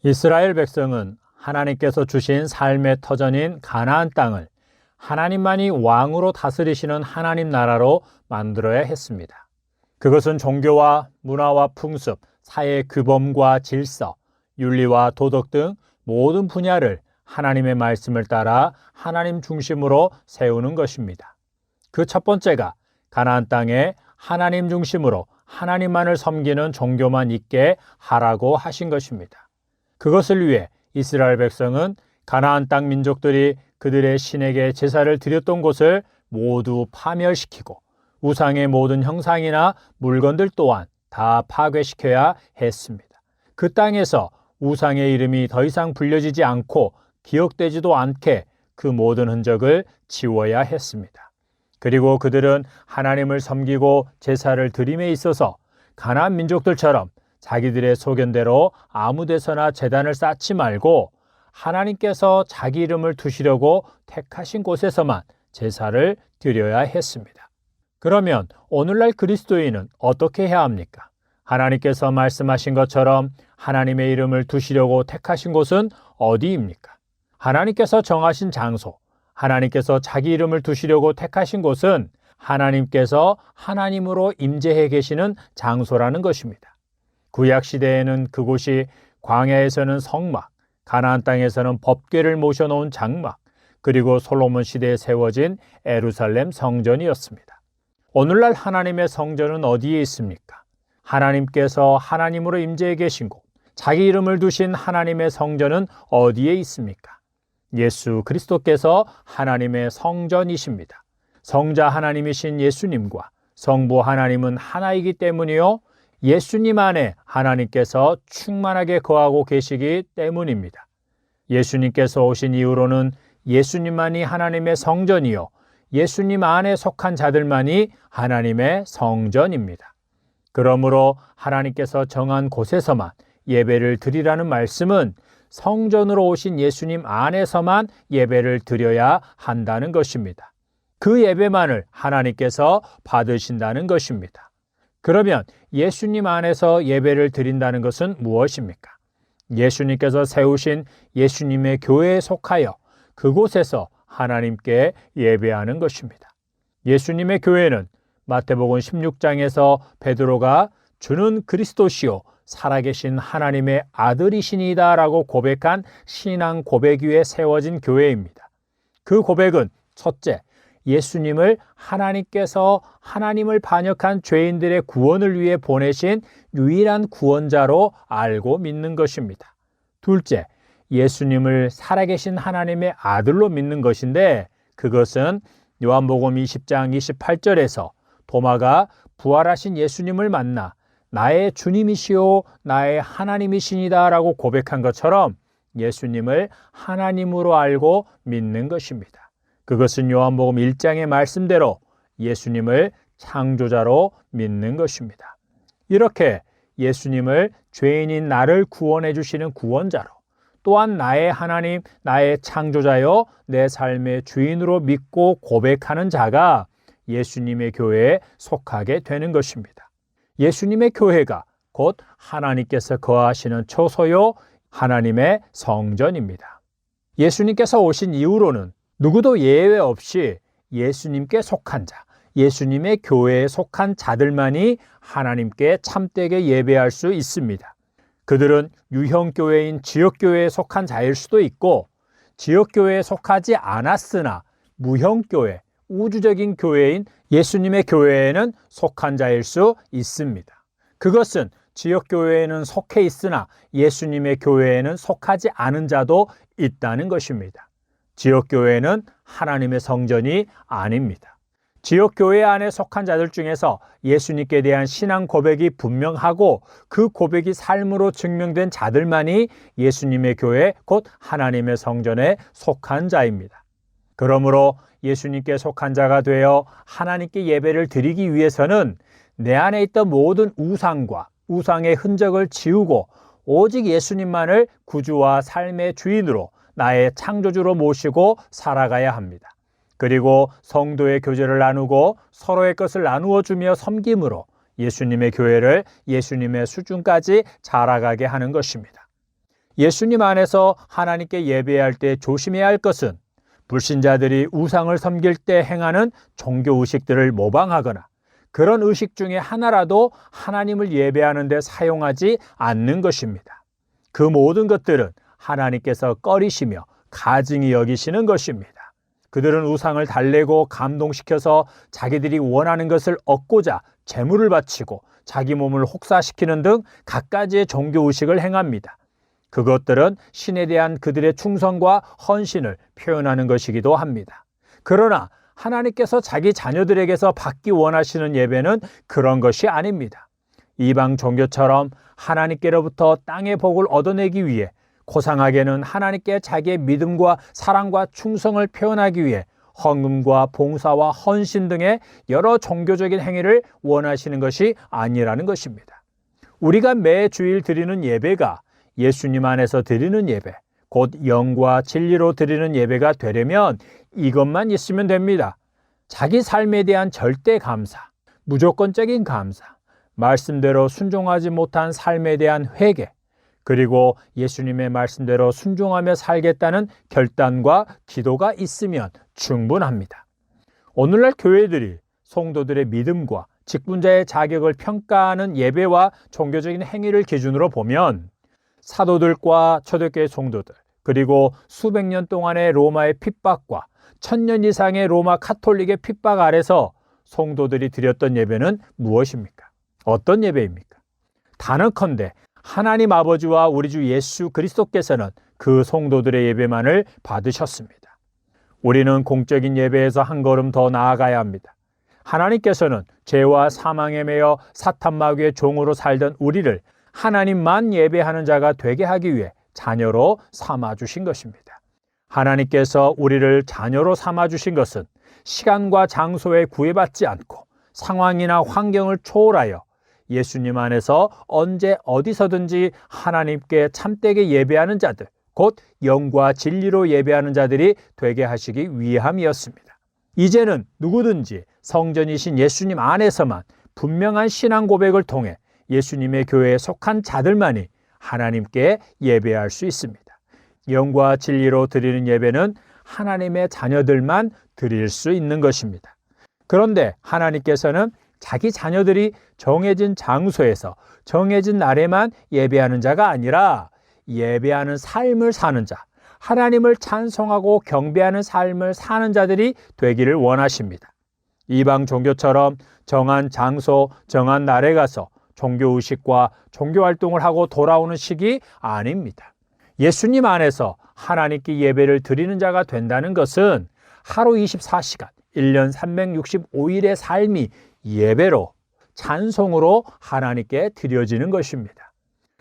이스라엘 백성은 하나님께서 주신 삶의 터전인 가나안 땅을 하나님만이 왕으로 다스리시는 하나님 나라로 만들어야 했습니다. 그것은 종교와 문화와 풍습, 사회 규범과 질서, 윤리와 도덕 등 모든 분야를 하나님의 말씀을 따라 하나님 중심으로 세우는 것입니다. 그 첫 번째가 가나안 땅에 하나님 중심으로 하나님만을 섬기는 종교만 있게 하라고 하신 것입니다. 그것을 위해 이스라엘 백성은 가나안 땅 민족들이 그들의 신에게 제사를 드렸던 곳을 모두 파멸시키고 우상의 모든 형상이나 물건들 또한 다 파괴시켜야 했습니다. 그 땅에서 우상의 이름이 더 이상 불려지지 않고 기억되지도 않게 그 모든 흔적을 지워야 했습니다. 그리고 그들은 하나님을 섬기고 제사를 드림에 있어서 가나안 민족들처럼 자기들의 소견대로 아무 데서나 제단을 쌓지 말고 하나님께서 자기 이름을 두시려고 택하신 곳에서만 제사를 드려야 했습니다. 그러면 오늘날 그리스도인은 어떻게 해야 합니까? 하나님께서 말씀하신 것처럼 하나님의 이름을 두시려고 택하신 곳은 어디입니까? 하나님께서 정하신 장소, 하나님께서 자기 이름을 두시려고 택하신 곳은 하나님께서 하나님으로 임재해 계시는 장소라는 것입니다. 구약 시대에는 그곳이 광야에서는 성막, 가나안 땅에서는 법궤를 모셔놓은 장막, 그리고 솔로몬 시대에 세워진 예루살렘 성전이었습니다. 오늘날 하나님의 성전은 어디에 있습니까? 하나님께서 하나님으로 임재해 계신 곳, 자기 이름을 두신 하나님의 성전은 어디에 있습니까? 예수 그리스도께서 하나님의 성전이십니다. 성자 하나님이신 예수님과 성부 하나님은 하나이기 때문이요, 예수님 안에 하나님께서 충만하게 거하고 계시기 때문입니다. 예수님께서 오신 이후로는 예수님만이 하나님의 성전이요, 예수님 안에 속한 자들만이 하나님의 성전입니다. 그러므로 하나님께서 정한 곳에서만 예배를 드리라는 말씀은 성전으로 오신 예수님 안에서만 예배를 드려야 한다는 것입니다. 그 예배만을 하나님께서 받으신다는 것입니다. 그러면 예수님 안에서 예배를 드린다는 것은 무엇입니까? 예수님께서 세우신 예수님의 교회에 속하여 그곳에서 하나님께 예배하는 것입니다. 예수님의 교회는 마태복음 16장에서 베드로가 주는 그리스도시요 살아계신 하나님의 아들이시니다 라고 고백한 신앙 고백 위에 세워진 교회입니다. 그 고백은 첫째, 예수님을 하나님께서 하나님을 반역한 죄인들의 구원을 위해 보내신 유일한 구원자로 알고 믿는 것입니다. 둘째, 예수님을 살아계신 하나님의 아들로 믿는 것인데, 그것은 요한복음 20장 28절에서 도마가 부활하신 예수님을 만나 나의 주님이시오 나의 하나님이시니다 라고 고백한 것처럼 예수님을 하나님으로 알고 믿는 것입니다. 그것은 요한복음 1장의 말씀대로 예수님을 창조자로 믿는 것입니다. 이렇게 예수님을 죄인인 나를 구원해 주시는 구원자로, 또한 나의 하나님, 나의 창조자여 내 삶의 주인으로 믿고 고백하는 자가 예수님의 교회에 속하게 되는 것입니다. 예수님의 교회가 곧 하나님께서 거하시는 처소요 하나님의 성전입니다. 예수님께서 오신 이후로는 누구도 예외 없이 예수님께 속한 자, 예수님의 교회에 속한 자들만이 하나님께 참되게 예배할 수 있습니다. 그들은 유형교회인 지역교회에 속한 자일 수도 있고, 지역교회에 속하지 않았으나 무형교회, 우주적인 교회인 예수님의 교회에는 속한 자일 수 있습니다. 그것은 지역교회에는 속해 있으나 예수님의 교회에는 속하지 않은 자도 있다는 것입니다. 지역교회는 하나님의 성전이 아닙니다. 지역교회 안에 속한 자들 중에서 예수님께 대한 신앙 고백이 분명하고 그 고백이 삶으로 증명된 자들만이 예수님의 교회, 곧 하나님의 성전에 속한 자입니다. 그러므로 예수님께 속한 자가 되어 하나님께 예배를 드리기 위해서는 내 안에 있던 모든 우상과 우상의 흔적을 지우고 오직 예수님만을 구주와 삶의 주인으로 나의 창조주로 모시고 살아가야 합니다. 그리고 성도의 교제를 나누고 서로의 것을 나누어 주며 섬김으로 예수님의 교회를 예수님의 수준까지 자라가게 하는 것입니다. 예수님 안에서 하나님께 예배할 때 조심해야 할 것은 불신자들이 우상을 섬길 때 행하는 종교 의식들을 모방하거나 그런 의식 중에 하나라도 하나님을 예배하는 데 사용하지 않는 것입니다. 그 모든 것들은 하나님께서 꺼리시며 가증히 여기시는 것입니다. 그들은 우상을 달래고 감동시켜서 자기들이 원하는 것을 얻고자 제물을 바치고 자기 몸을 혹사시키는 등 갖가지의 종교의식을 행합니다. 그것들은 신에 대한 그들의 충성과 헌신을 표현하는 것이기도 합니다. 그러나 하나님께서 자기 자녀들에게서 받기 원하시는 예배는 그런 것이 아닙니다. 이방 종교처럼 하나님께로부터 땅의 복을 얻어내기 위해 고상하게는 하나님께 자기의 믿음과 사랑과 충성을 표현하기 위해 헌금과 봉사와 헌신 등의 여러 종교적인 행위를 원하시는 것이 아니라는 것입니다. 우리가 매 주일 드리는 예배가 예수님 안에서 드리는 예배, 곧 영과 진리로 드리는 예배가 되려면 이것만 있으면 됩니다. 자기 삶에 대한 절대 감사, 무조건적인 감사, 말씀대로 순종하지 못한 삶에 대한 회개, 그리고 예수님의 말씀대로 순종하며 살겠다는 결단과 기도가 있으면 충분합니다. 오늘날 교회들이 성도들의 믿음과 직분자의 자격을 평가하는 예배와 종교적인 행위를 기준으로 보면 사도들과 초대교회 성도들, 그리고 수백 년 동안의 로마의 핍박과 1000년 이상의 로마 카톨릭의 핍박 아래서 성도들이 드렸던 예배는 무엇입니까? 어떤 예배입니까? 단언컨대 하나님 아버지와 우리 주 예수 그리스도께서는 그 성도들의 예배만을 받으셨습니다. 우리는 공적인 예배에서 한 걸음 더 나아가야 합니다. 하나님께서는 죄와 사망에 매여 사탄 마귀의 종으로 살던 우리를 하나님만 예배하는 자가 되게 하기 위해 자녀로 삼아주신 것입니다. 하나님께서 우리를 자녀로 삼아주신 것은 시간과 장소에 구애받지 않고 상황이나 환경을 초월하여 예수님 안에서 언제 어디서든지 하나님께 참되게 예배하는 자들, 곧 영과 진리로 예배하는 자들이 되게 하시기 위함이었습니다. 이제는 누구든지 성전이신 예수님 안에서만 분명한 신앙 고백을 통해 예수님의 교회에 속한 자들만이 하나님께 예배할 수 있습니다. 영과 진리로 드리는 예배는 하나님의 자녀들만 드릴 수 있는 것입니다. 그런데 하나님께서는 자기 자녀들이 정해진 장소에서 정해진 날에만 예배하는 자가 아니라 예배하는 삶을 사는 자, 하나님을 찬송하고 경배하는 삶을 사는 자들이 되기를 원하십니다. 이방 종교처럼 정한 장소, 정한 날에 가서 종교의식과 종교활동을 하고 돌아오는 식이 아닙니다. 예수님 안에서 하나님께 예배를 드리는 자가 된다는 것은 하루 24시간, 1년 365일의 삶이 예배로, 찬송으로 하나님께 드려지는 것입니다.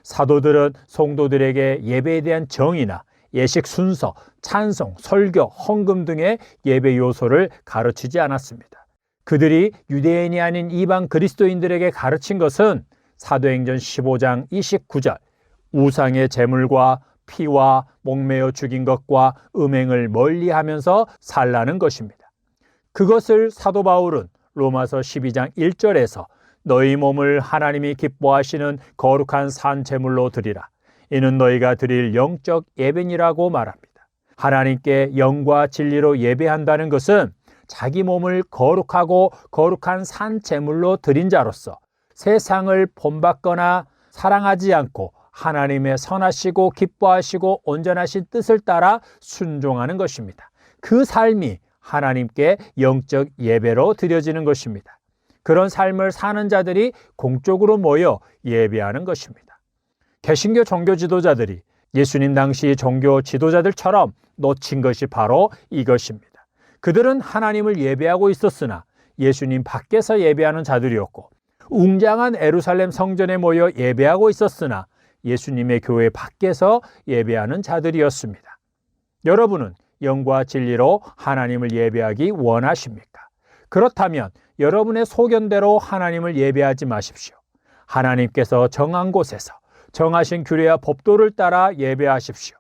사도들은 성도들에게 예배에 대한 정의나 예식 순서, 찬송, 설교, 헌금 등의 예배 요소를 가르치지 않았습니다. 그들이 유대인이 아닌 이방 그리스도인들에게 가르친 것은 사도행전 15장 29절 우상의 제물과 피와 목매어 죽인 것과 음행을 멀리하면서 살라는 것입니다. 그것을 사도 바울은 로마서 12장 1절에서 너희 몸을 하나님이 기뻐하시는 거룩한 산 제물로 드리라. 이는 너희가 드릴 영적 예배니라고 말합니다. 하나님께 영과 진리로 예배한다는 것은 자기 몸을 거룩하고 거룩한 산 제물로 드린 자로서 세상을 본받거나 사랑하지 않고 하나님의 선하시고 기뻐하시고 온전하신 뜻을 따라 순종하는 것입니다. 그 삶이 하나님께 영적 예배로 드려지는 것입니다. 그런 삶을 사는 자들이 공적으로 모여 예배하는 것입니다. 개신교 종교 지도자들이 예수님 당시 종교 지도자들처럼 놓친 것이 바로 이것입니다. 그들은 하나님을 예배하고 있었으나 예수님 밖에서 예배하는 자들이었고 웅장한 예루살렘 성전에 모여 예배하고 있었으나 예수님의 교회 밖에서 예배하는 자들이었습니다. 여러분은 영과 진리로 하나님을 예배하기 원하십니까? 그렇다면 여러분의 소견대로 하나님을 예배하지 마십시오. 하나님께서 정한 곳에서 정하신 규례와 법도를 따라 예배하십시오.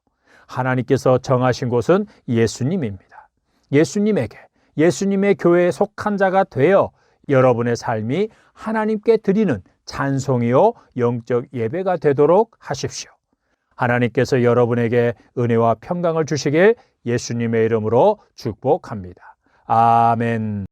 하나님께서 정하신 곳은 예수님입니다. 예수님에게, 예수님의 교회에 속한 자가 되어 여러분의 삶이 하나님께 드리는 찬송이요 영적 예배가 되도록 하십시오. 하나님께서 여러분에게 은혜와 평강을 주시길 예수님의 이름으로 축복합니다. 아멘.